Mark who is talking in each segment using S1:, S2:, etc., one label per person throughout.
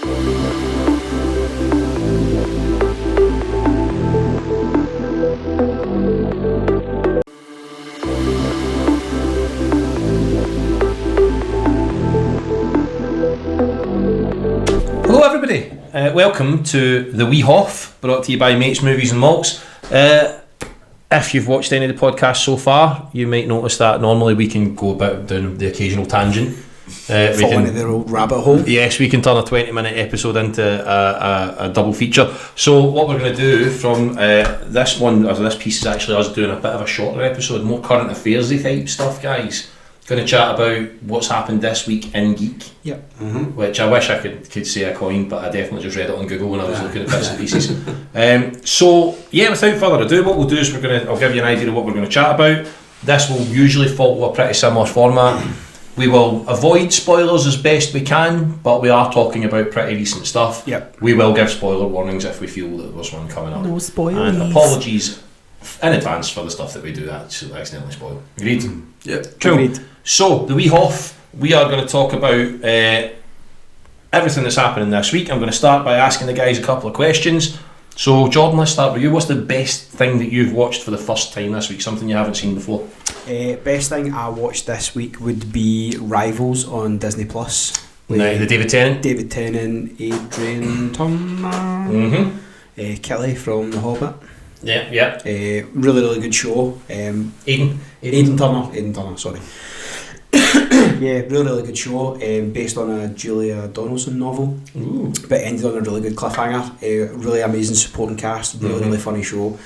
S1: Hello everybody, welcome to the Wee Hauf, brought to you by Mates, Movies and Malts. If you've watched any of the podcasts so far, you might notice that normally we can go about down the occasional tangent.
S2: Fall into their old rabbit hole.
S1: Yes, we can turn a 20-minute episode into a double feature. So what we're going to do from this one, or this piece, is actually us doing a bit of a shorter episode, more current affairs-y type stuff, guys. Going to chat about what's happened this week in Geek.
S2: Yep.
S1: Which I wish I could say I coined, but I definitely just read it on Google when I was looking at bits and pieces. So yeah, without further ado, what we'll do is I'll give you an idea of what we're going to chat about. This will usually follow a pretty similar format. We will avoid spoilers as best we can, but we are talking about pretty recent stuff.
S2: Yep.
S1: We will give spoiler warnings if we feel that there's one coming up.
S2: No spoilers.
S1: And apologies in advance for the stuff that we do accidentally spoil. Agreed?
S3: Yep.
S1: Cool.
S2: Agreed.
S1: So, the Wee Hauf, we are going to talk about everything that's happening this week. I'm going to start by asking the guys a couple of questions. So, Jordan, let's start with you. What's the best thing that you've watched for the first time this week? Something you haven't seen before?
S2: Best thing I watched this week would be Rivals on Disney Plus.
S1: The David Tennant?
S2: David Tennant, Adrian Turner, Kelly from The Hobbit.
S1: Yeah.
S2: Really, really good show.
S1: Aidan
S2: Turner, sorry. Yeah, really good show, based on a Julia Donaldson novel.
S1: Ooh.
S2: But ended on a really good cliffhanger. Really amazing supporting cast, really funny show.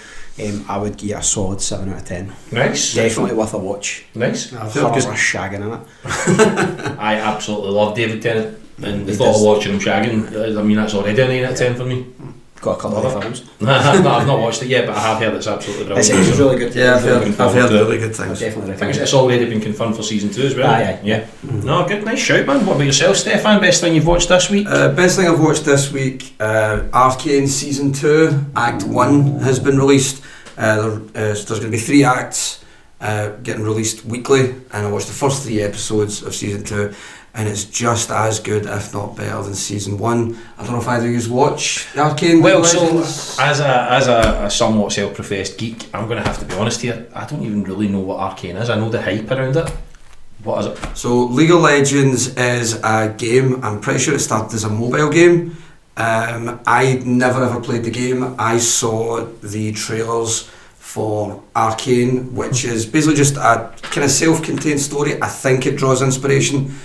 S2: I would give it a solid 7 out of 10.
S1: Nice.
S2: Definitely worth a watch.
S1: Nice.
S2: Her shagging in it.
S1: I absolutely love David Tennant, and the thought of watching him shagging, I mean, that's already an 8 out of 10 for me.
S2: Got a couple of films.
S1: No, I've not watched it yet, but I have heard it's absolutely brilliant.
S2: It's really good.
S3: Yeah, I've heard really good
S2: I
S3: things.
S2: definitely
S1: I think
S2: recommend it.
S1: it's already been confirmed for season 2 as well.
S2: Yeah.
S1: No, good, nice shout, man. What about yourself, Stefan? Best thing you've watched this week?
S3: Best thing I've watched this week, Arcane Season 2, Act 1 has been released. There's going to be 3 acts getting released weekly, and I watched the first 3 episodes of Season 2, and it's just as good, if not better, than Season 1. I don't know if either of you watch Arcane.
S1: Well, so as a somewhat self-professed geek, I'm going to have to be honest here. I don't even really know what Arcane is. I know the hype around it. What is it?
S3: So League of Legends is a game. I'm pretty sure it started as a mobile game. I never ever played the game. I saw the trailers for Arcane, which is basically just a kind of self-contained story. I think it draws inspiration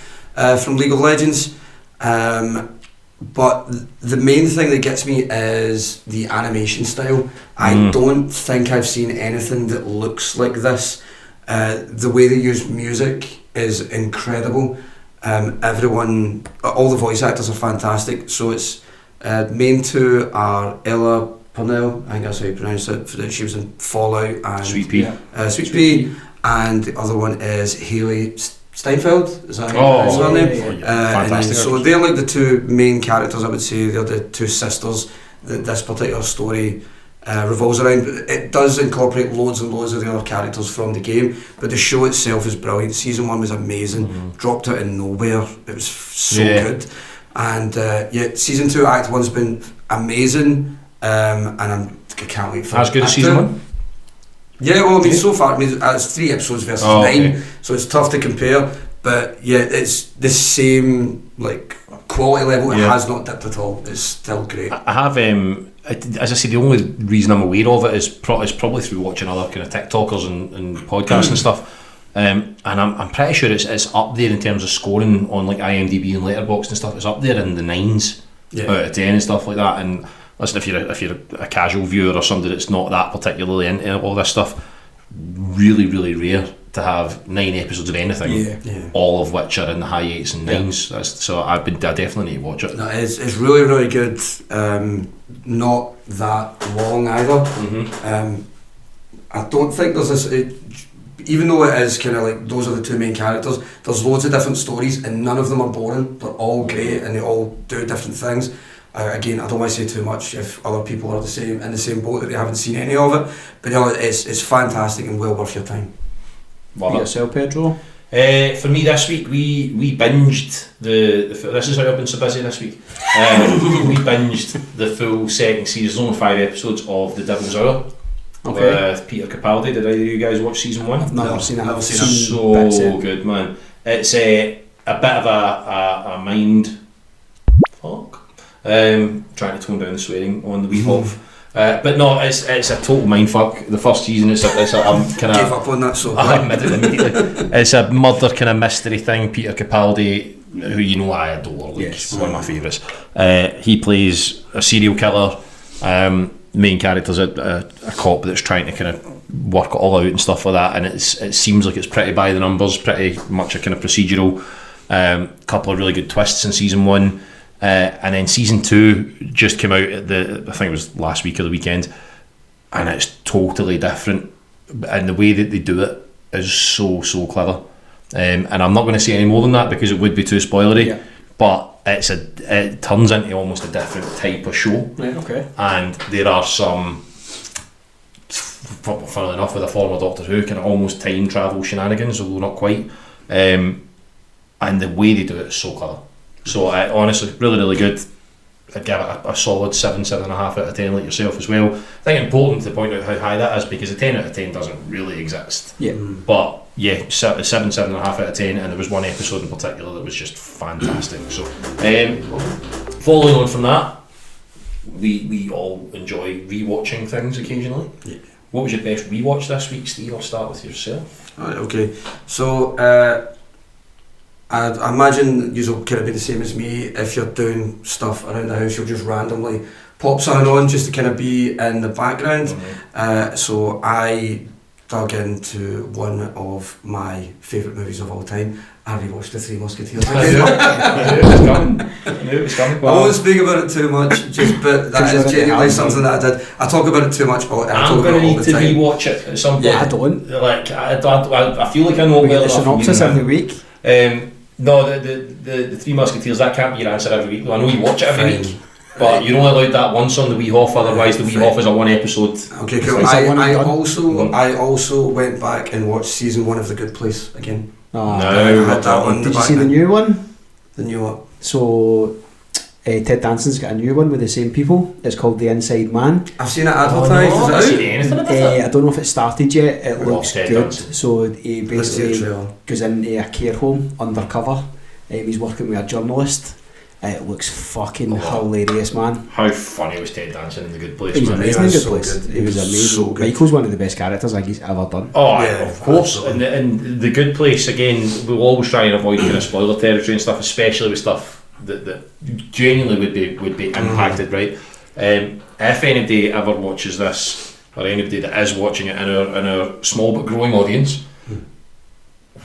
S3: from League of Legends, but the main thing that gets me is the animation style. I don't think I've seen anything that looks like this. The way they use music is incredible. Everyone, all the voice actors are fantastic. So it's main 2 are Ella Purnell, I think that's how you pronounce it. She was in Fallout and
S1: Sweet Pea.
S3: Sweet Pea, and the other one is Haley Steinfeld. Is that her name?
S1: Fantastic.
S3: So they're like the 2 main characters. I would say they're the 2 sisters that this particular story revolves around. It does incorporate loads and loads of the other characters from the game, but the show itself is brilliant. Season 1 was amazing. Dropped out of nowhere. It was so good. And Season 2 Act 1's been amazing, and I can't wait for
S1: as good as Season 1?
S3: Yeah, well, I mean, so far, it's 3 episodes versus 9, so it's tough to compare. But yeah, it's the same quality level. It has not dipped at all. It's still great.
S1: I have, as I say, the only reason I'm aware of it is probably through watching other kind of TikTokers and podcasts and stuff. And I'm pretty sure it's up there in terms of scoring on like IMDb and Letterboxd and stuff. It's up there in the 9s out of 10 and stuff like that. And listen, if you're a casual viewer or somebody that's not that particularly into all this stuff, really, really rare to have 9 episodes of anything, all of which are in the high 8s and 9s. So I definitely need to watch it.
S3: No, it's really, really good. Not that long either. I don't think there's this. Even though it is kind of like those are the 2 main characters, there's loads of different stories and none of them are boring. They're all great and they all do different things. Again, I don't want to say too much if other people are in the same boat that they haven't seen any of it. But it's fantastic and well worth your time.
S2: Yourself, Pedro?
S1: For me this week, we binged this is how I've been so busy this week. We binged the full second season. There's only 5 episodes of The Devil's Hour.
S2: Okay.
S1: With Peter Capaldi. Did either of you guys watch season 1?
S2: I've never seen it.
S3: Never seen it.
S1: So good, man. It's a bit of a mind fuck. Trying to tone down the swearing on the Wee Hauf. But no, it's a total mindfuck. The first season, it's a kind
S3: Gave
S1: of.
S3: up on that, so
S1: I admit it immediately. It's a murder kind of mystery thing. Peter Capaldi, who you know I adore, like,
S2: Yes.
S1: one of my favourites. He plays a serial killer. Main character's a cop that's trying to kind of work it all out and stuff like that. And it seems like it's pretty by the numbers, pretty much a kind of procedural. Couple of really good twists in season 1. And then season 2 just came out at I think it was last week or the weekend, and it's totally different, and the way that they do it is so clever. And I'm not going to say any more than that because it would be too spoilery.
S2: Yeah.
S1: But it turns into almost a different type of show.
S2: Right, okay.
S1: And there are some, funnily enough, with a former Doctor Who, kind of almost time travel shenanigans, although not quite. And the way they do it is so clever. So honestly, really good. I'd give it a solid 7.5 out of 10, like yourself as well. I think it's important to point out how high that is because a 10 out of 10 doesn't really exist.
S2: Yeah.
S1: But yeah, 7.5 out of 10, and there was one episode in particular that was just fantastic. So following on from that, we all enjoy rewatching things occasionally.
S3: Yeah.
S1: What was your best rewatch this week, Steve? I'll start with yourself.
S3: Right, okay. So I imagine you'll kind of be the same as me. If you're doing stuff around the house, you'll just randomly pop something on just to kind of be in the background.
S1: Mm-hmm.
S3: So I dug into one of my favourite movies of all time. I rewatched The Three Musketeers.
S1: I knew it was coming.
S3: I won't speak about it too much, but that is genuinely something that I did. I talk about it too much.
S1: I'm going to need to rewatch it at some point.
S2: Yeah, I don't.
S1: Like I feel like I know
S2: We
S1: well
S2: get the
S1: enough.
S2: synopsis every week.
S1: No, the Three Musketeers, that can't be your answer every week. Well, I know you watch it every
S3: Fine.
S1: week, but you're only allowed that once on the Wee Hauf, otherwise the Wee
S3: Fine.
S1: Hauf is a one episode.
S3: Okay, cool.
S2: Is that one
S3: I
S2: and done?
S3: also went back and watched season 1 of The Good Place again.
S2: Oh,
S1: No.
S3: I had that on the
S2: Did you
S3: back
S2: see the
S3: now.
S2: new one?
S3: The new one.
S2: So Ted Danson's got a new one with the same people. It's called The Inside Man.
S3: I've seen it advertised.
S1: I haven't
S3: Is
S1: seen
S3: it out?
S1: anything about it.
S2: I don't know if it started yet. It
S1: What's
S2: looks
S1: Ted
S2: good.
S1: Danson?
S2: So he
S3: Let's see a
S2: basically
S3: trailer.
S2: goes into a care home undercover. He's working with a journalist. It looks fucking hilarious, man.
S1: How funny was Ted Danson in The Good Place?
S2: He was
S1: man?
S2: amazing in
S3: was
S2: Good
S3: so
S2: Place.
S3: good.
S2: He was amazing.
S3: so good.
S2: Michael's one of the best characters I think he's ever done.
S1: Oh,
S3: Yeah,
S1: of course.
S3: absolutely.
S1: And the Good Place, again, we'll always try and avoid kind of spoiler territory and stuff, especially with stuff that genuinely would be impacted, right? If anybody ever watches this, or anybody that is watching it in our small but growing audience,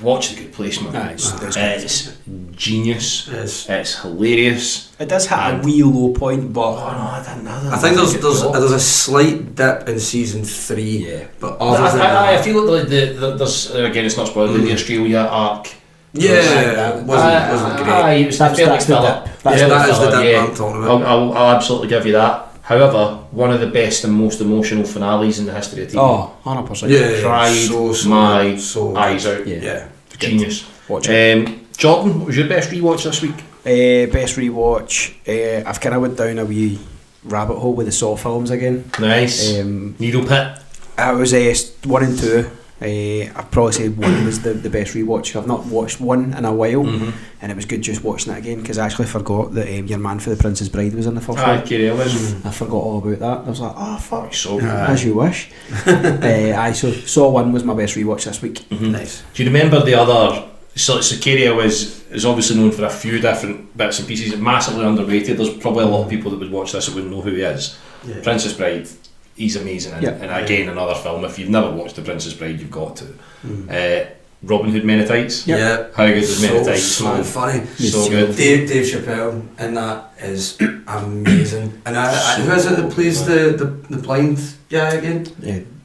S1: watch The Good Place, man. It's genius. It's hilarious.
S2: It does hit a
S1: And-
S2: wee low point, but
S1: Oh no, I didn't know that.
S3: I think there's a slight dip in season 3.
S2: Yeah.
S3: But other than
S1: I
S3: that,
S1: feel like there's again, it's not spoiler, the Australia arc.
S3: yeah, it wasn't great.
S1: It was
S2: That's
S1: fairly
S2: the
S1: filler.
S2: dip. That's
S3: Yeah,
S2: the
S3: that is the
S1: filler,
S3: dip
S1: yeah.
S3: I'm talking about.
S1: I'll absolutely give you that. However, one of the best and most emotional finales in the history of TV.
S2: Oh, 100%.
S3: Yeah,
S1: Cried
S3: so
S1: my
S3: so
S1: eyes out.
S2: Yeah.
S3: Yeah.
S1: Genius.
S2: Watch it.
S1: Jordan, what was your best rewatch this week?
S2: Best rewatch. I've kind of went down a wee rabbit hole with the Saw films again.
S1: Nice. Needle Pit.
S2: I was 1 and 2. I'd probably say 1 was the best rewatch. I've not watched 1 in a while, and it was good just watching it again because I actually forgot that your man for the Princess Bride was in the first one.
S1: Kerry Ellis.
S2: I forgot all about that. I was like, oh fuck,
S1: So good.
S2: as you wish. So Saw 1 was my best rewatch this week.
S3: Nice.
S1: Do you remember the other? So Kerry Ellis is obviously known for a few different bits and pieces. Massively underrated. There's probably a lot of people that would watch this that wouldn't know who he is.
S3: Yeah.
S1: Princess Bride. He's amazing,
S2: Yeah.
S1: and again another film. If you've never watched The Princess Bride, you've got to. Robin Hood Men in Tights.
S2: Yep.
S3: Yeah.
S1: How good is Men in Tights,
S3: So
S1: man?
S3: funny.
S1: So good.
S3: Dave Chappelle in that is amazing. And who is it that plays the blind guy again?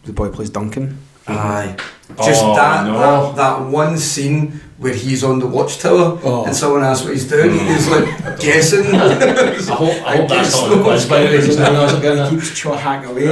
S2: The boy plays Duncan.
S3: Aye. Just that one scene where he's on the watchtower and someone asks what he's doing, he's like guessing.
S1: I hope that's not the quiz, by the way.
S2: He keeps hacking away.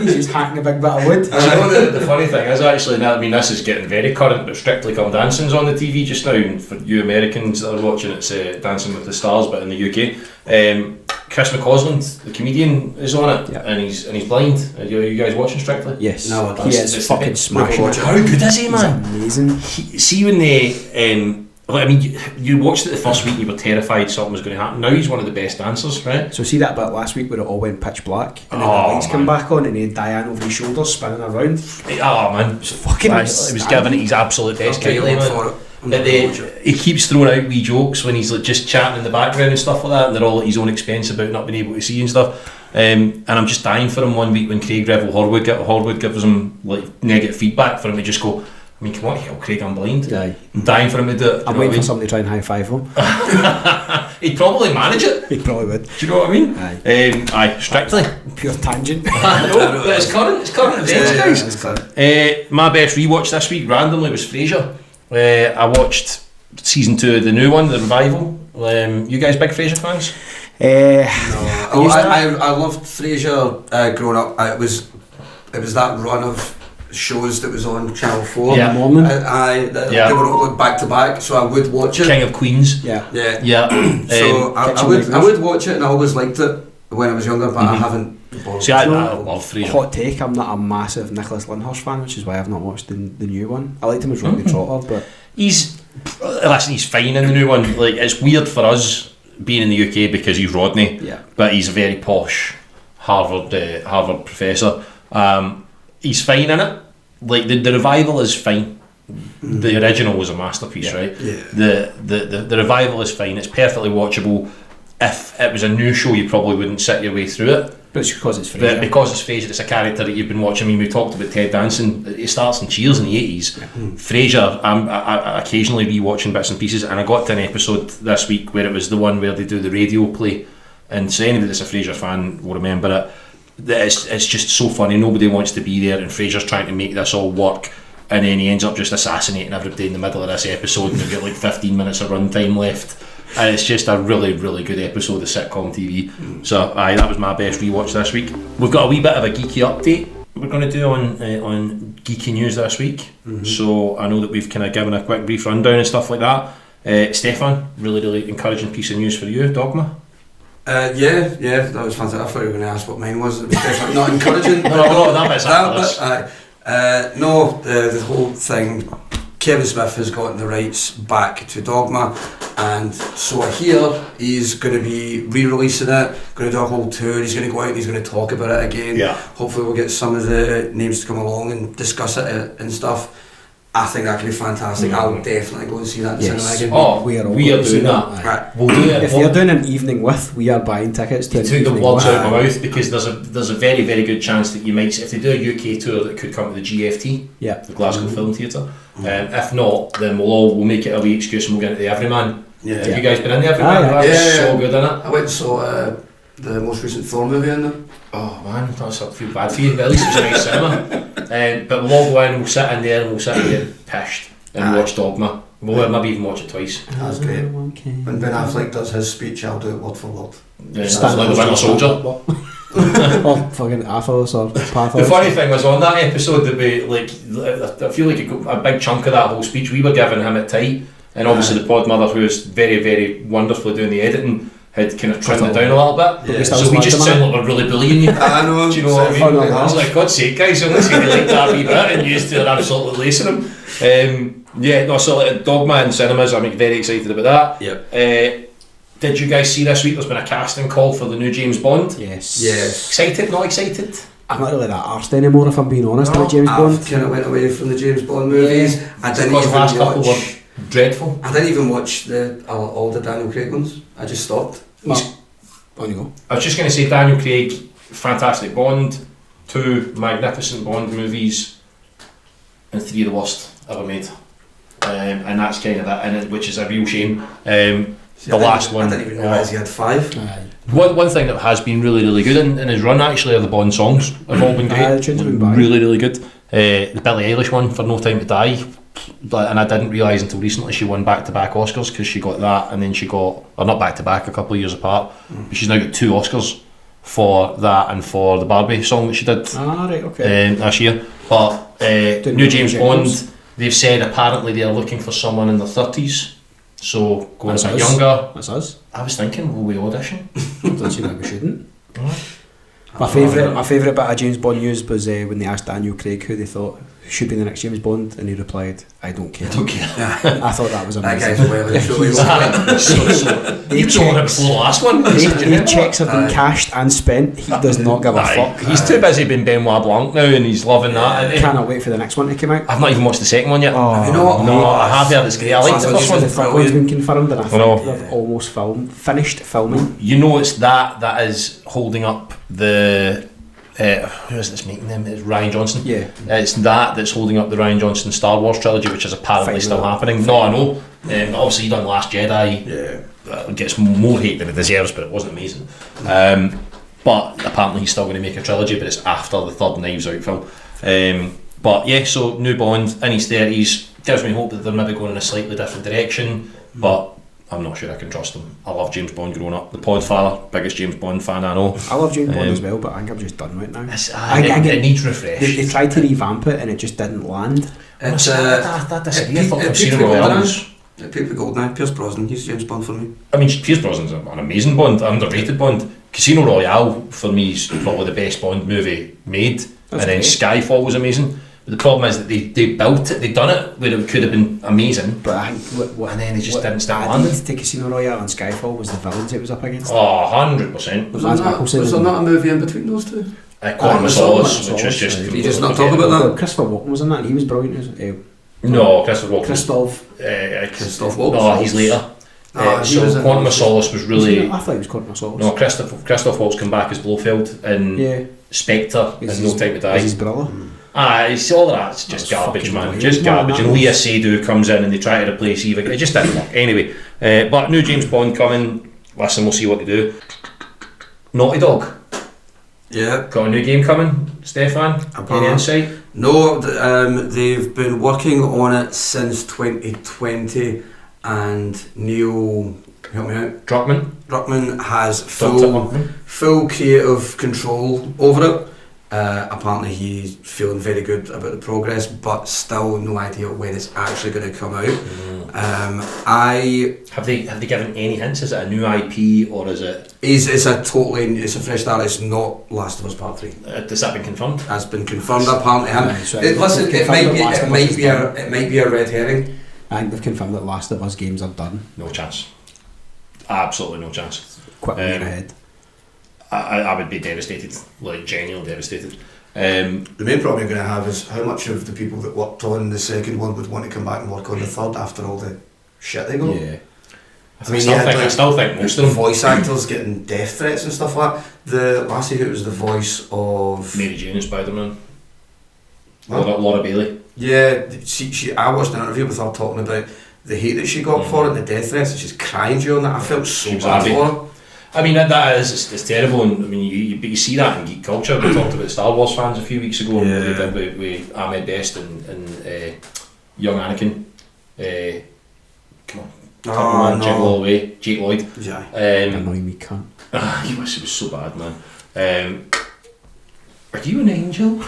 S2: He's just hacking a big bit of wood.
S1: Do you know the funny thing is actually now? I mean, this is getting very current, but Strictly Come Dancing's on the TV just now. And for you Americans that are watching, it's Dancing with the Stars, but in the UK. Chris McCausland, the comedian, is on it, and he's blind. Are you guys watching Strictly?
S2: Yes.
S3: No,
S2: he is fucking smashing.
S1: How good is he, man?
S2: He's amazing.
S1: See when they, I mean, you watched it the first week, you were terrified something was going to happen. Now he's one of the best dancers, right?
S2: So see that bit last week where it all went pitch black, and then the lights come back on, and he had Diane over his shoulders spinning around.
S1: Oh man,
S2: it's fucking.
S1: He was giving it his absolute best, Kylie, man. But he keeps throwing out wee jokes when he's like just chatting in the background and stuff like that, and they're all at his own expense about not being able to see and stuff. And I'm just dying for him one week when Craig Revel Horwood gives him like negative feedback for him to just go, I mean, come on, hell, Craig, I'm blind.
S2: Aye.
S1: I'm dying for him to do it.
S2: I'm waiting for somebody to try and high five him.
S1: He'd probably manage it.
S2: He probably would.
S1: Do you know what I mean?
S2: Aye.
S1: Strictly.
S2: Pure tangent.
S1: No, but it's current events, guys. My best rewatch this week randomly was Frasier. I watched season 2 of the new one, the revival. You guys big Frasier fans?
S3: No. I loved Frasier growing up. It was that run of shows that was on Channel 4
S2: in the morning.
S3: They were all back to back, so I would watch it.
S1: King of Queens.
S3: Yeah.
S2: So
S3: I would watch it, and I always liked it when I was younger, but I haven't.
S1: See, I love Frasier.
S2: Hot take, I'm not a massive Nicholas Lyndhurst fan, which is why I've not watched the new one. I liked him as Rodney Trotter, but
S1: he's fine in the new one. Like, it's weird for us being in the UK because he's Rodney, but he's a very posh Harvard professor. He's fine in it. Like the revival is fine. The original was a masterpiece, right? Yeah. The revival is fine. It's perfectly watchable. If it was a new show, you probably wouldn't sit your way through it.
S2: But it's because it's Frasier.
S1: But because it's Frasier, it's a character that you've been watching. I mean, we talked about Ted Danson. It starts in Cheers in the 80s. Frasier, I occasionally re-watching bits and pieces, and I got to an episode this week where it was the one where they do the radio play, and so anybody that's a Frasier fan will remember it. It's just so funny. Nobody wants to be there, and Frasier's trying to make this all work, and then he ends up just assassinating everybody in the middle of this episode, and they've got like 15 minutes of runtime left. And it's just a really, really good episode of sitcom TV. So that was my best rewatch this week. We've got a wee bit of a geeky update we're going to do on geeky news this week. So I know that we've kind of given a quick brief rundown and stuff like that. Stefan, really, really encouraging piece of news for you, Dogma.
S3: Yeah, that was fantastic. I thought you were going to ask what mine was. It was definitely not encouraging.
S1: no, that bit's after this.
S3: No, the whole thing. Kevin Smith has gotten the rights back to Dogma, and so I hear he's going to be re-releasing it, going to do a whole tour. He's going to go out and he's going to talk about it again. Hopefully we'll get some of the names to come along and discuss it and stuff. I think that could be fantastic. I'll definitely go and see that in the cinema again.
S1: Oh, we are doing that.
S3: Right.
S1: We'll do it.
S2: If they're doing an evening with, we are buying tickets to
S1: it. Took the words out of my mouth, because there's a very, very good chance that you might, if they do a UK tour, that could come to the GFT, the Glasgow Film Theatre. If not, then we'll make it a wee excuse and we'll get into the Everyman. Have you guys been in the Everyman? That was so good, in it.
S3: I went and saw the most recent Thor movie in there.
S1: Oh man, I feel bad for you, but at least it was a nice cinema. But we'll all go in, we'll sit in there and we'll sit and get pished and watch Dogma. We'll maybe even watch it twice.
S3: That's great. When Ben Affleck does his speech, I'll do it word for word.
S1: It's like the Winter Soldier.
S2: Oh, fucking Athos or Pathos.
S1: The funny thing was, on that episode that we, I feel like a big chunk of that whole speech we were giving him at tight, and obviously the pod mother, who is very, very wonderfully doing the editing, had kind of trimmed it down a little bit, so we just sound like we're really bullying you.
S3: I know.
S1: Do you know what I mean? I was like, God's sake, guys, only saying you like that wee bit, and you are absolutely lacing them. So Dogma in cinemas, I'm very excited about that. Did you guys see this week there's been a casting call for the new James Bond?
S2: Yes.
S1: Excited, not excited?
S2: I'm not really that arsed anymore, if I'm being honest, about James Bond.
S3: I kind of went away from the James Bond movies. I didn't even
S1: last couple were
S3: watch...
S1: dreadful.
S3: I didn't even watch all the Daniel Craig ones. I just stopped.
S2: On you go.
S1: I was just going to say, Daniel Craig, fantastic Bond, 2 magnificent Bond movies, and 3 of the worst ever made. And that's kind of that, which is a real shame. The last one.
S3: I didn't even realise he had 5.
S1: One thing that has been really, really good in his run actually are the Bond songs. Have all been great.
S2: The tunes have been bad.
S1: Really, really good. The Billie Eilish one for No Time to Die, and I didn't realise until recently she won back-to-back Oscars, because she got that and then she got, or not back-to-back, a couple of years apart, but she's now got 2 Oscars for that and for the Barbie song that she did last year. But new James Bond, they've said apparently they're looking for someone in their 30s, so going a bit younger.
S2: That's us.
S1: I was thinking, will we audition?
S2: Don't see why we shouldn't. My favourite bit of James Bond news was when they asked Daniel Craig who they thought should be the next James Bond, and he replied, "I don't care." I thought that was amazing.
S3: That guy's well and truly
S1: You told him before the last one.
S2: The checks have been cashed and spent. He does not give a fuck.
S1: He's too busy being Benoit Blanc now, and he's loving that.
S2: Cannot wait for the next one to come out.
S1: I've not even watched the second one yet.
S2: Oh,
S1: no, I have heard it's great. I like the first one.
S2: The third one's been confirmed, and I think they've almost finished filming.
S1: You know, it's that is holding up the. Who is this making them? It's Rian Johnson.
S2: Yeah.
S1: It's that's holding up the Rian Johnson Star Wars trilogy, which is apparently still happening. No, I know. Obviously, he done Last Jedi. Yeah. Gets more hate than it deserves, but it wasn't amazing. But apparently, he's still going to make a trilogy, but it's after the third Knives Out film. But yeah, so new Bond in his 30s gives me hope that they're maybe going in a slightly different direction, but I'm not sure I can trust them. I love James Bond growing up. The Podfather, biggest James Bond fan I know.
S2: I love James Bond as well, but I think I'm just done with it now.
S1: It needs refresh.
S2: They tried to revamp it and it just didn't land.
S1: I disagree. I thought Casino Royale was...
S3: People GoldenEye, Pierce Brosnan, he's James Bond for me.
S1: I mean, Pierce Brosnan's an amazing Bond, underrated Bond. Casino Royale, for me, is probably the best Bond movie made. That's and then great. Skyfall was amazing. But the problem is that they built it, they done it where it could have been amazing,
S2: but I think
S1: and then they just didn't start landing.
S2: To Casino Royale and Skyfall was the villains it was up against.
S1: Oh, 100%.
S3: Was there not a movie in between those two?
S1: Quantum of Solace, which was just...
S3: You just not talk about that?
S2: Christopher Walken was in that and he was brilliant.
S1: No, Christopher Walken.
S3: Christoph Waltz.
S1: No, he's later. So Quantum of Solace was really...
S2: I thought he was Quantum of Solace.
S1: No, Christoph Waltz came back as Blofeld in Spectre and No Time to Die.
S2: His brother.
S1: It's all that's just garbage, man. Just garbage. And Leah Seydoux comes in and they try to replace Eva. It just didn't work. Anyway, but new James Bond coming. Listen, we'll see what they do. Naughty Dog.
S3: Yeah.
S1: Got a new game coming, Stefan? Any insight?
S3: No, they've been working on it since 2020, and Neil, help me out, Druckmann has full creative control over it. Apparently he's feeling very good about the progress, but still no idea when it's actually going to come out.
S1: Have they given any hints? Is it a new IP or is it?
S3: It's a fresh start. It's not Last of Us Part 3.
S1: Has that been confirmed?
S3: Has been confirmed apparently. It might be a red herring.
S2: I think they've confirmed that Last of Us games are done.
S1: No chance. Absolutely no chance.
S2: Quite ahead.
S1: I would be devastated, like genuinely devastated.
S3: The main problem you're going to have is how much of the people that worked on the second one would want to come back and work on the third after all the shit they got.
S1: Yeah. I still think most of them.
S3: Voice actors getting death threats and stuff like that. The lassie who was the voice of
S1: Mary Jane in Spider-Man. Laura Bailey.
S3: Yeah, I watched an interview with her talking about the hate that she got for it, the death threats, and she's crying during that. I felt so bad for her.
S1: I mean, that is it's terrible, and I mean, you see that in geek culture. We talked about Star Wars fans a few weeks ago, and they did with Ahmed Best and young Anakin. Come on, Jake Lloyd.
S2: Yeah. Annoying me, cunt.
S1: It was so bad, man. Are you an angel?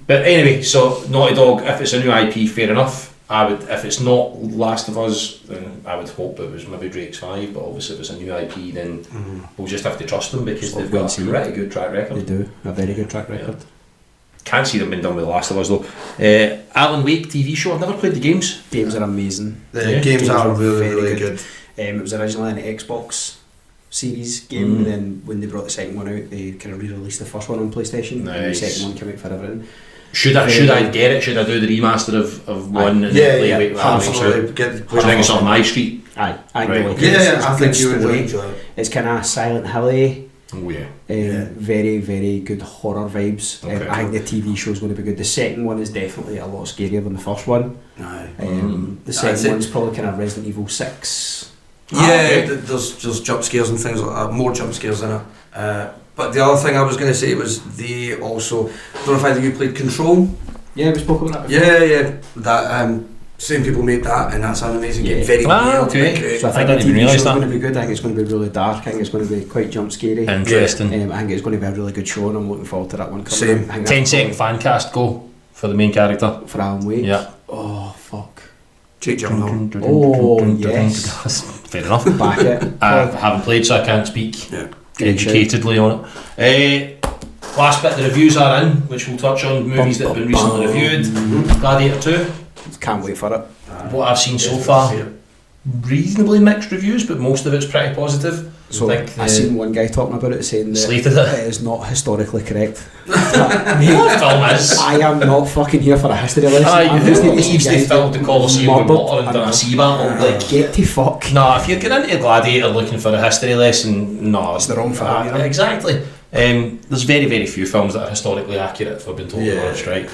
S1: But anyway, so Naughty Dog, if it's a new IP, fair enough. I would, if it's not Last of Us, then I would hope it was maybe Drake's 5, but obviously if it's a new IP, then we'll just have to trust them because they've got a pretty good track record.
S2: They do, a very good track record.
S1: Can't see them being done with The Last of Us though. Alan Wake TV show, I've never played the games.
S2: Games are amazing.
S3: The games are really good.
S2: It was originally an Xbox series game, and then when they brought the second one out, they kind of re-released the first one on PlayStation, and the second one came out for everything.
S1: Should I get it? Should I do the remaster of one and play it?
S3: Absolutely.
S1: Do you think it's on my street?
S2: I
S3: think you would enjoy it.
S2: It's kind of Silent Hill-y.
S1: Oh yeah.
S2: Very, very good horror vibes.
S1: Okay.
S2: I think the TV show is going to be good. The second one is definitely a lot scarier than the first one. The second one's probably kind of Resident Evil 6.
S3: There's jump scares and things like that. More jump scares in it. But the other thing I was going to say was they also, I don't know if either you played Control.
S2: Yeah, we spoke about that before.
S3: Yeah. That same people made that, and that's an amazing game. Very
S1: okay.
S2: So I think
S1: didn't
S2: the
S1: even
S2: TV
S1: realise
S2: show's
S1: that.
S2: going to be good. I think it's going to be really dark. I think it's going to be quite jump scary.
S1: Interesting.
S2: I think it's going to be a really good show, and I'm looking forward to that one coming.
S3: Same.
S2: I think
S1: 10-second fan cast go for the main character.
S2: for Alan Wake.
S1: Yeah.
S2: Oh fuck.
S3: Jake Gyllenhaal.
S2: Oh, yes.
S1: Fair enough.
S2: Back it.
S1: I haven't played, so I can't speak
S3: Yeah.
S1: educatedly on it. Last bit, the reviews are in, which we'll touch on movies that have been recently reviewed. Gladiator 2,
S2: Can't wait for it.
S1: what I've seen so far, reasonably mixed reviews, but most of it's pretty positive.
S2: So I seen one guy talking about it saying that
S1: Slated it.
S2: it is not historically correct.
S1: What film is?
S2: I am not fucking here for a history lesson. I'm
S1: Who
S2: just here to see
S1: believes they
S2: guys
S1: filled the
S2: get
S1: Colosseum with
S2: murdered
S1: water and done a
S2: and
S1: sea battle? Like,
S2: get to fuck.
S1: no, if you're getting into Gladiator looking for a history lesson, no,
S2: It's the wrong film, you know?
S1: Exactly. There's very, very few films that are historically accurate, if I've been told the honest, right?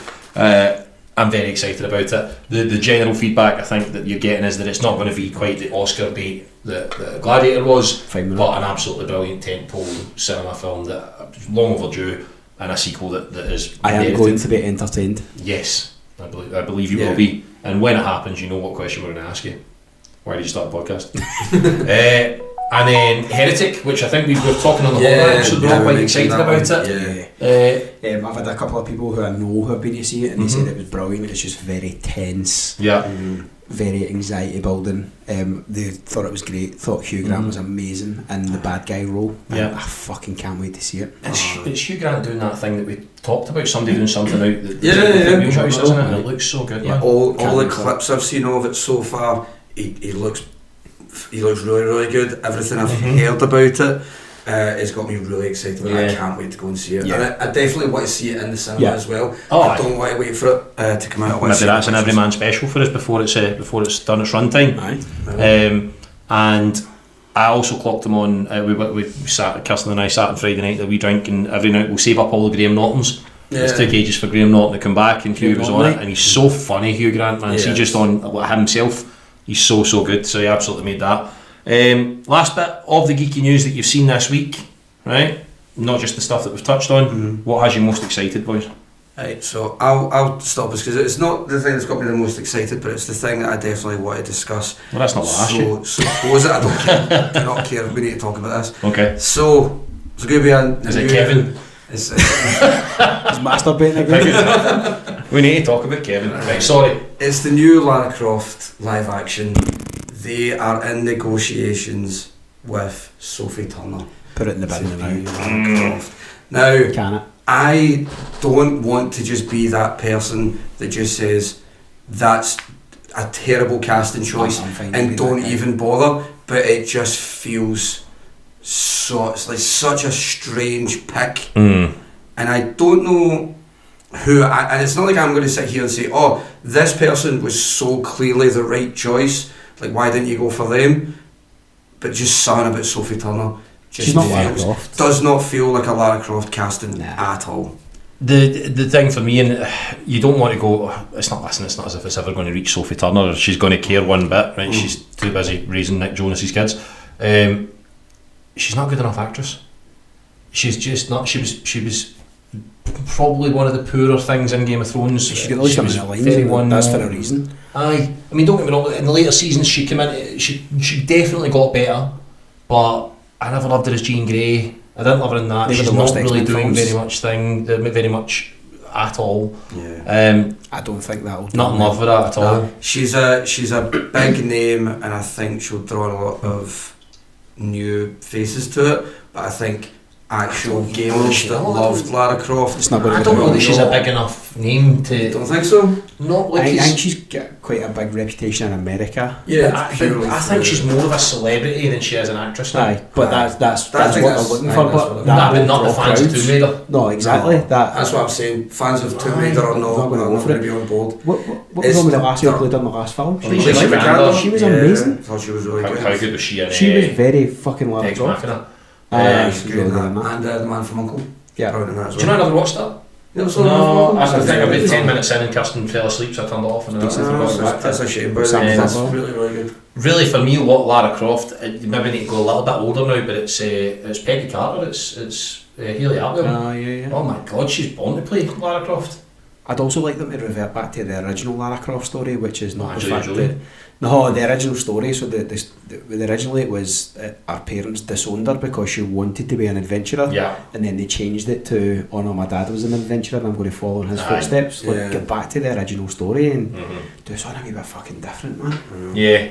S1: I'm very excited about it. The general feedback I think that you're getting is that it's not going to be quite the Oscar bait that Gladiator was,
S2: Fine with
S1: but an absolutely brilliant tentpole cinema film that is long overdue, and a sequel that is
S2: I am
S1: merited.
S2: going to be entertained.
S1: Yes, I believe you will be. And when it happens, you know what question we're going to ask you. Why did you start a podcast? And then Heretic, which I think we were talking on the whole episode, we're all quite excited about it.
S2: I've had a couple of people who I know who have been to see it, and they said it was brilliant. It's just very tense, very anxiety building. They thought it was great. Thought Hugh Grant was amazing in the bad guy role. I fucking can't wait to see it.
S1: It's Hugh Grant doing that thing that we talked about. Somebody doing something out that real choice, isn't it? And it looks so good.
S2: Yeah.
S1: Man.
S3: All the clips I've seen of it so far, he looks really, really good. Everything I've heard about it has got me really excited. I can't wait to go and see it. And I definitely want to see it in the cinema as well. I don't want to wait for it to come out.
S1: Maybe that's an everyman special for us before it's done its runtime. And I also clocked him on. We sat, Kirsten and I sat on Friday night that we drink, and every night we'll save up all the Graham Nortons. It took ages for Graham Norton to come back, and Hugh was on it, and he's so funny, Hugh Grant, man. He's just on himself. He's so good, so he absolutely made that. Last bit of the geeky news that you've seen this week, right? Not just the stuff that we've touched on. What has you most excited, boys?
S3: Right, so I'll stop us because it's not the thing that's got me the most excited, but it's the thing that I definitely want to discuss.
S1: Well, that's not what I asked you.
S3: So what was it? I don't care. Do not care. We need to talk about this.
S1: Okay.
S3: So it's going to be a
S1: Is it Kevin?
S2: Is masturbating again?
S1: We need to talk about Kevin. Right, sorry.
S3: It's the new Lara Croft live action. They are in negotiations with Sophie Turner.
S2: Put it in the bin now.
S3: Lara Croft. Now,
S2: Can it?
S3: I don't want to just be that person that just says that's a terrible casting choice and don't even bother, but it just feels it's like such a strange pick, and I don't know who, and it's not like I'm going to sit here and say, oh, this person was so clearly the right choice, like why didn't you go for them? But just something about Sophie Turner
S2: She's not Lara Croft.
S3: Does not feel like a Lara Croft casting at all.
S1: The thing for me, and you don't want to go, it's not as if it's ever going to reach Sophie Turner, or she's going to care one bit, right? She's too busy raising Nick Jonas's kids. She's not a good enough actress. She's just not. She was probably one of the poorer things in Game of Thrones.
S2: She got those lines, that's for a reason.
S1: I mean, don't get me wrong. In the later seasons, she came in. She definitely got better, but I never loved her as Jean Grey. I didn't love her in that. She's not really doing very much at all.
S2: I don't think that'll.
S1: Not in love with that at all.
S3: She's a big name, and I think she'll draw a lot of new faces to it, but I think actual gamers that loved Lara Croft,
S2: it's not going to
S1: I don't know that she's a big enough name to.
S3: Don't think so?
S1: Not like
S2: I think she's got quite a big reputation in America.
S1: I think she's more of a celebrity than she is an actress now.
S2: But that's what they're looking for. But
S1: not the fans of Tomb Raider.
S2: No, exactly.
S3: That's what I'm saying. Fans of Tomb Raider are not going to be on board.
S2: What was wrong with the last year played in the last film? She was amazing.
S3: I thought she was really good.
S1: How good was she in?
S2: She was very fucking well.
S1: Ex Machina.
S3: She's good in that. And The Man from U.N.C.L.E.
S2: Yeah.
S3: Do
S1: you know I never watched that?
S3: No,
S1: I think about 10 minutes in and Kirsten fell asleep, so I turned it off. And
S3: that's a shame, but it's really, really good.
S1: Really, for me, Lara Croft, you maybe need to go a little bit older now, but it's Peggy Carter, it's Hayley Atwell.
S2: Yeah.
S1: Oh my God, she's born to play Lara Croft.
S2: I'd also like them to revert back to the original Lara Croft story, which is not the
S1: Angelina
S2: fact
S1: Jolie.
S2: that... No, the original story. So originally it was our parents disowned her because she wanted to be an adventurer.
S1: Yeah.
S2: And then they changed it to, oh no, my dad was an adventurer and I'm going to follow in his footsteps. Like,
S3: Yeah.
S2: get back to the original story and do something a wee bit fucking different, man.
S1: Yeah.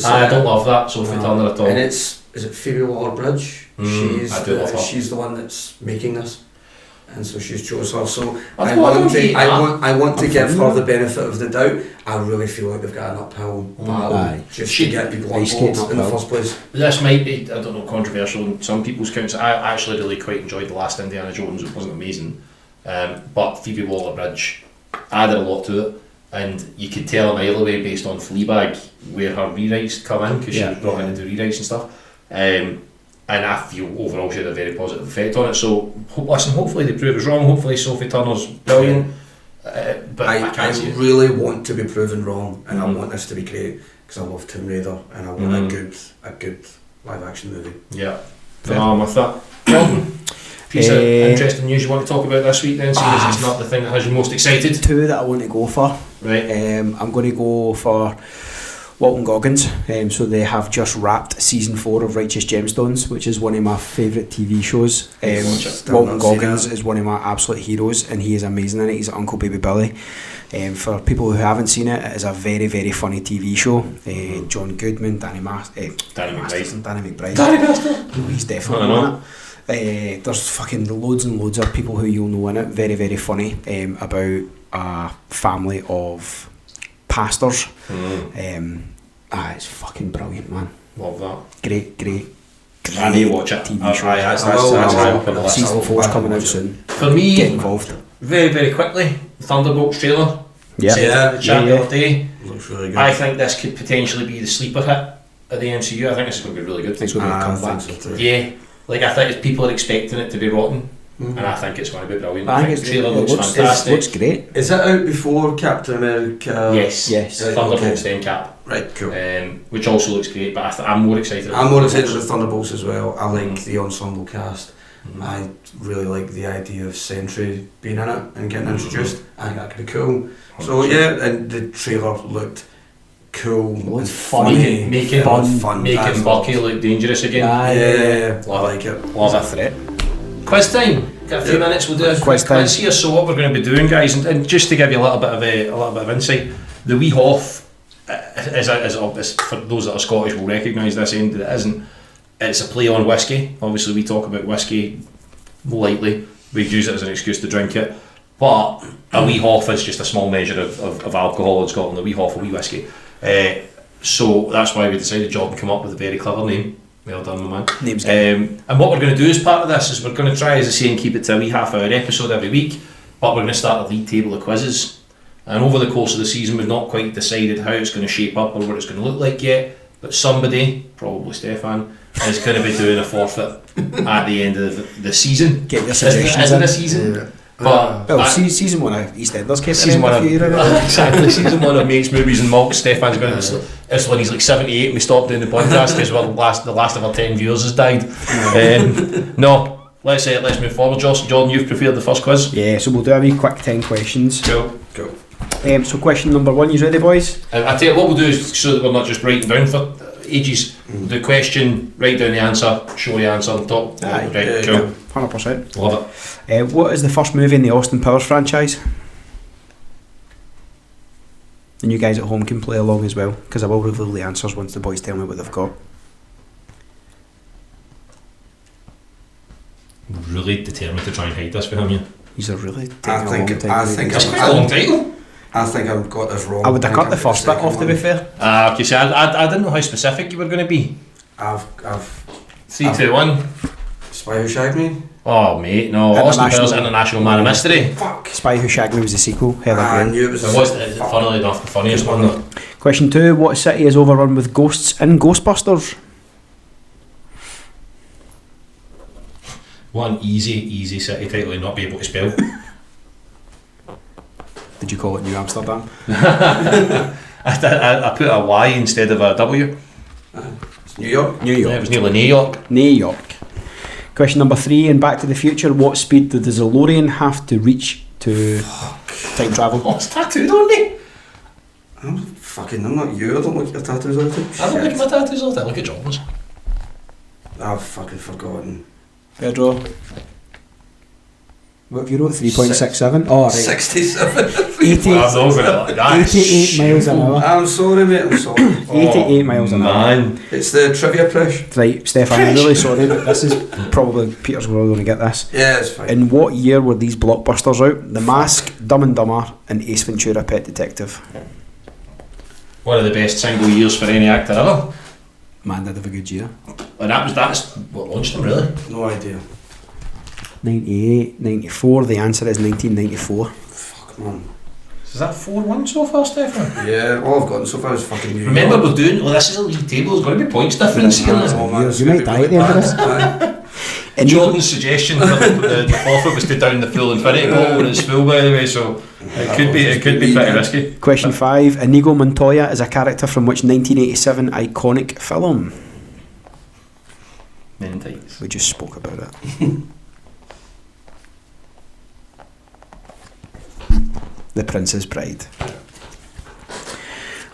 S1: I don't love that Sophie Turner at all.
S3: And is it Phoebe Waller-Bridge?
S1: I do love her.
S3: She's the one that's making this, and so she's chose her. So
S1: I
S3: I
S1: don't hate that.
S3: want to give her the benefit of the doubt. I really feel like they've got an uphill battle
S2: Aye.
S3: just
S1: She-
S3: to get people on
S2: ice
S3: board
S2: skating
S3: in the
S2: uphill.
S3: first place.
S1: This might be, I don't know, controversial in some people's counts. I actually really quite enjoyed the last Indiana Jones. It wasn't amazing, but Phoebe Waller-Bridge added a lot to it, and you could tell a mile away based on Fleabag where her rewrites come in, because she was brought in to do rewrites and stuff. And I feel overall she had a very positive effect on it. So listen, hopefully they prove us wrong. Hopefully Sophie Turner's brilliant. But I can't see it.
S3: really want to be proven wrong, and I want this to be great because I love Tomb Raider and I want a good live action movie.
S1: Yeah. I'm with that. Jordan, piece of interesting news you want to talk about this week then, seeing as it's not the thing that has you most excited.
S2: Two that I want to go for.
S1: Right.
S2: I'm going to go for Walton Goggins. So they have just wrapped season 4 of Righteous Gemstones, which is one of my favourite TV shows. Walton Goggins is one of my absolute heroes, and he is amazing in it. He's Uncle Baby Billy. For people who haven't seen it, it is a very, very funny TV show. John Goodman, Danny McBride. No, he's definitely on it. There's fucking loads and loads of people who you'll know in it. Very, very funny. About a family of pastors. It's fucking brilliant, man.
S1: Love that.
S2: Great
S1: I need to watch it.
S2: TV show.
S1: That's high up on the list.
S2: Season 4's coming out soon.
S1: For me,
S2: Get involved.
S1: very, very quickly, Thunderbolts trailer. Said it in the chat the other day.
S3: Looks really good.
S1: I think this could potentially be the sleeper hit of the MCU. I think this is going to be really good.
S2: It's going to be a comeback.
S3: think so too.
S1: Yeah, like I think people are expecting it to be rotten, and I think it's going to be brilliant. I think the trailer looks fantastic.
S2: It looks great.
S3: Is it out before Captain America?
S1: Yes.
S2: Yes.
S1: Thunderbolts then Cap.
S3: Right, cool.
S1: Which also looks great, but I'm more excited.
S3: I'm more excited with Thunderbolts as well. I like the ensemble cast. I really like the idea of Sentry being in it and getting introduced. I think that could be cool. So yeah, and the trailer looked cool.
S2: Looked
S3: and
S2: funny.
S1: Making Bucky look dangerous again.
S3: Yeah, I
S1: Love
S3: like it.
S1: Love
S2: a
S1: it.
S2: threat.
S1: Quiz time. Got a few minutes. We'll do a
S2: Quiz time.
S1: here. So what we're going to be doing, guys, and just to give you a little bit of insight, the Wee Hauf is for those that are Scottish will recognise this end that it isn't. It's a play on whiskey. Obviously, we talk about whiskey lightly. We use it as an excuse to drink it. But a Wee Hauf is just a small measure of alcohol in Scotland. A Wee Hauf, a wee whiskey. So that's why we decided Jordan come up with a very clever name. Well done, my man.
S2: Name's good.
S1: And what we're going to do as part of this is we're going to try, as I say, and keep it to a wee half-hour episode every week. But we're going to start a league table of quizzes. And over the course of the season, we've not quite decided how it's going to shape up or what it's going to look like yet. But somebody, probably Stefan, is going to be doing a forfeit at the end of the season.
S2: Get your suggestions
S1: Isn't
S2: in.
S1: a season?
S3: Yeah.
S1: But
S2: Season 1 of EastEnders came
S1: season one
S2: a
S1: of
S2: few years ago.
S1: exactly season 1 of Mates, Movies and Malts. Stefan's going to. It's when he's like 78 and we stopped doing the podcast because the last of our 10 viewers has died. No, let's move forward. Jordan, you've prepared the first quiz.
S2: Yeah, so we'll do a wee quick 10 questions.
S1: Cool.
S2: So question number 1, you ready, boys?
S1: I tell you what we'll do is so that we're not just writing down for ages. The question, write down the answer, show the answer on top.
S2: Aye.
S1: Right, cool.
S2: 100%.
S1: Love it.
S2: What is the first movie in the Austin Powers franchise? And you guys at home can play along as well, because I will reveal the answers once the boys tell me what they've got.
S1: Really determined to try and hide this behind you.
S2: These are really taking
S3: I
S2: a long
S3: think
S2: time.
S1: It's quite a long title.
S3: I think I've got this wrong.
S2: I would have cut the
S3: I'm
S2: first bit off, to be fair.
S1: Okay, so I didn't know how specific you were going to be.
S3: I've
S1: 3, 2, 1.
S3: Spy Who Shagged Me.
S1: Oh mate, no. Austin Powers International Man of Mystery.
S3: Fuck.
S2: Spy Who Shagged Me was the sequel. Heather
S3: I
S2: Green.
S3: knew it was.
S1: It was funnily enough the funniest one though.
S2: Question 2, what city is overrun with ghosts in Ghostbusters?
S1: What an easy city title to not be able to spell.
S2: Did you call it New Amsterdam?
S1: I put a Y instead of a W.
S3: It's New York.
S2: New
S1: Yeah, it was nearly New York.
S2: New York. Question number 3, in Back to the Future, what speed did the DeLorean have to reach to Time travel.
S1: Oh, it's tattooed on me.
S3: I'm not you. I don't look at your tattoos all the time.
S1: I don't look at my tattoos all the time. I look at Jordan's.
S3: I've fucking forgotten.
S2: Pedro. What have you wrote? 3.67? Oh, right.
S3: 67.
S2: 80,
S1: Well, I'm not gonna like that.
S2: 88 miles an hour.
S3: I'm sorry, mate. I'm sorry.
S2: 88 miles an hour.
S1: Man.
S3: It's the trivia pressure.
S2: Right, Stefan, I'm really sorry, but this is probably Peter's probably going to get this.
S3: Yeah, it's fine.
S2: In what year were these blockbusters out? The Mask, Dumb and Dumber, and Ace Ventura: Pet Detective.
S1: One of the best single years for any actor ever.
S2: Man did have a good year.
S1: And that's what launched him, really.
S3: No idea.
S2: 98, 94. The answer is 1994.
S3: Fuck, man.
S1: Is that 4-1 so far, Stefan?
S3: Yeah, all I've gotten so far is fucking New
S1: Remember,
S3: York.
S1: we're doing. Well, this is a league table. There's going to be points difference here.
S3: Oh, man,
S2: You might die at the end of this. And
S1: Jordan's suggestion for the forfeit was to down the full Infinity bottle when it's full, by the way. So it could be pretty risky.
S2: Question 5. Inigo Montoya is a character from which 1987 iconic film?
S1: Men in Tights.
S2: We just spoke about it. The Princess Bride.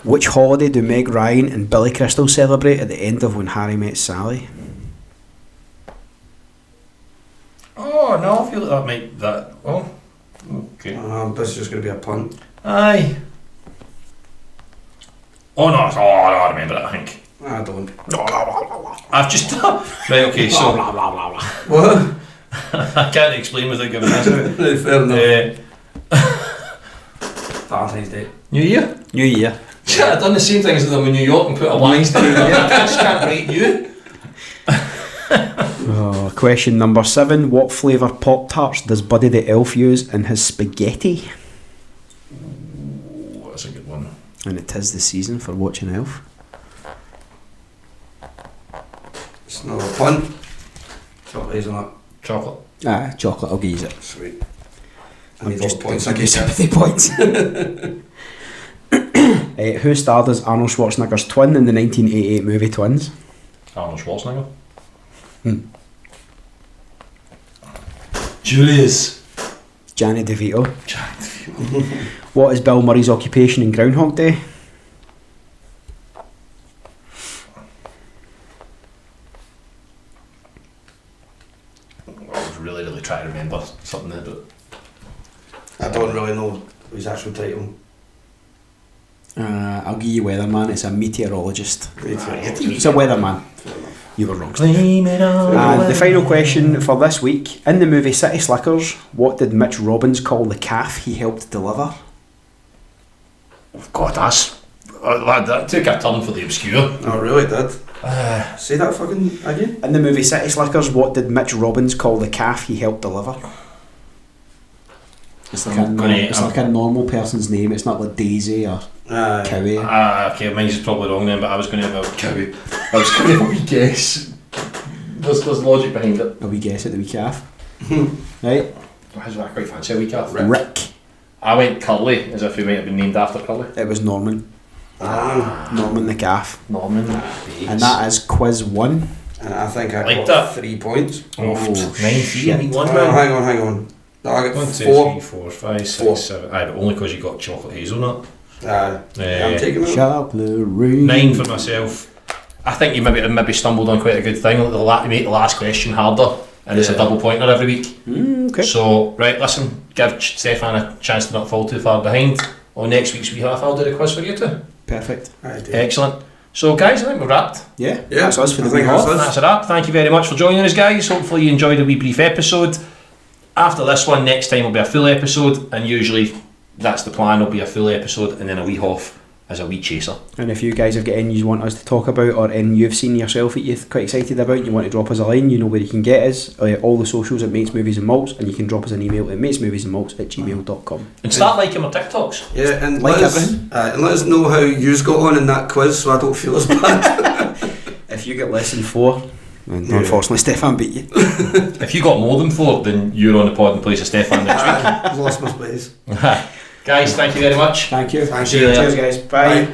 S2: Which holiday do Meg Ryan and Billy Crystal celebrate at the end of When Harry Met Sally?
S1: Oh no, I feel like that might Oh, okay.
S3: This is just going to be a punt.
S1: Aye. Oh no! I remember it. I think.
S3: I don't.
S1: I've just right. Okay, so
S3: What?
S1: I can't explain without giving this out.
S3: Right, fair enough.
S1: Valentine's Day. New Year?
S2: New Year.
S1: Yeah, I've done the same thing as them in New York and put a Y instead of New Year. I just can't rate you.
S2: Question number 7. What flavour Pop-Tarts does Buddy the Elf use in his spaghetti?
S1: Ooh, that's a good one.
S2: And it is the season for watching Elf.
S3: It's another punt. Chocolate hazelnut.
S1: Chocolate.
S2: Chocolate, I'll give you it.
S3: Sweet. I
S2: I'm
S3: need all
S2: just
S3: the points I
S2: giving you
S3: get.
S2: sympathy points. Who starred as Arnold Schwarzenegger's twin in the 1988 movie Twins?
S1: Arnold Schwarzenegger. Julius.
S2: Danny DeVito. What is Bill Murray's occupation in Groundhog Day?
S1: I was really trying to remember something there, but
S3: I don't really know his actual title.
S2: I'll give you weatherman. It's a meteorologist.
S3: Meteorologist.
S2: It's a weatherman.
S3: Fair enough.
S2: You were wrong.
S1: claim it all.
S2: And the final question for this week. In the movie City Slickers, what did Mitch Robbins call the calf he helped deliver?
S1: God, that took a turn for the obscure.
S3: I really did. Say that fucking again.
S2: In the movie City Slickers, what did Mitch Robbins call the calf he helped deliver? It's like, like a normal person's name. It's not like Daisy or Cowie.
S1: Okay, mine's probably wrong then, but I was going to have a Cowie. I was going to have a wee guess. There's logic behind it.
S2: A wee guess at the wee calf. Right?
S1: I quite fancy a wee calf.
S2: Rick.
S1: I went Curly, as if he might have been named after Curly.
S2: It was Norman. Norman the calf.
S1: Norman.
S2: And that is quiz 1.
S3: And I think I
S1: Like
S3: got
S1: that.
S3: 3 points.
S1: 9-3 in one
S3: Oh,
S1: man.
S3: hang on. No, I got
S1: 1, 2,
S3: 4.
S1: 3, 4, 5, 6,
S3: Four.
S1: 7. Aye, but only because you got chocolate hazelnut.
S3: I'm taking it.
S2: Chocolate rain.
S1: 9 for myself. I think you maybe stumbled on quite a good thing. You make the last question harder, and it's a double pointer every week.
S2: Okay.
S1: So, right, listen, give Stefan a chance to not fall too far behind. On next week's Wee Hauf, I'll do the quiz for you too.
S2: Perfect.
S1: Excellent. So, guys, I think we're wrapped.
S2: Yeah,
S3: Yeah,
S2: that's us for the
S3: I think
S2: Wee
S3: that's
S2: Hauf.
S3: us.
S1: That's a wrap. Thank you very much for joining us, guys. Hopefully you enjoyed a wee brief episode. After this one, next time will be a full episode, and usually that's the plan, will be a full episode and then a Wee Hauf as a wee chaser.
S2: And if you guys have got any you want us to talk about, or any you've seen yourself that you're quite excited about and you want to drop us a line, you know where you can get us. All the socials at Mates Movies and Malts, and you can drop us an email at matesmoviesandmalts@gmail.com.
S1: And start liking our TikToks.
S3: Yeah, and
S2: Like
S3: let us,
S2: everything.
S3: and let us know how yous got on in that quiz so I don't feel as bad.
S2: If you get less than 4, then unfortunately Stefan beat you.
S1: If you got more than 4, then you're on the pod in place of Stefan next week.
S3: I've lost my place.
S1: Guys, thank you very much.
S2: Thank you.
S3: Thank
S1: See you later.
S2: Cheers guys. Bye.
S3: Bye.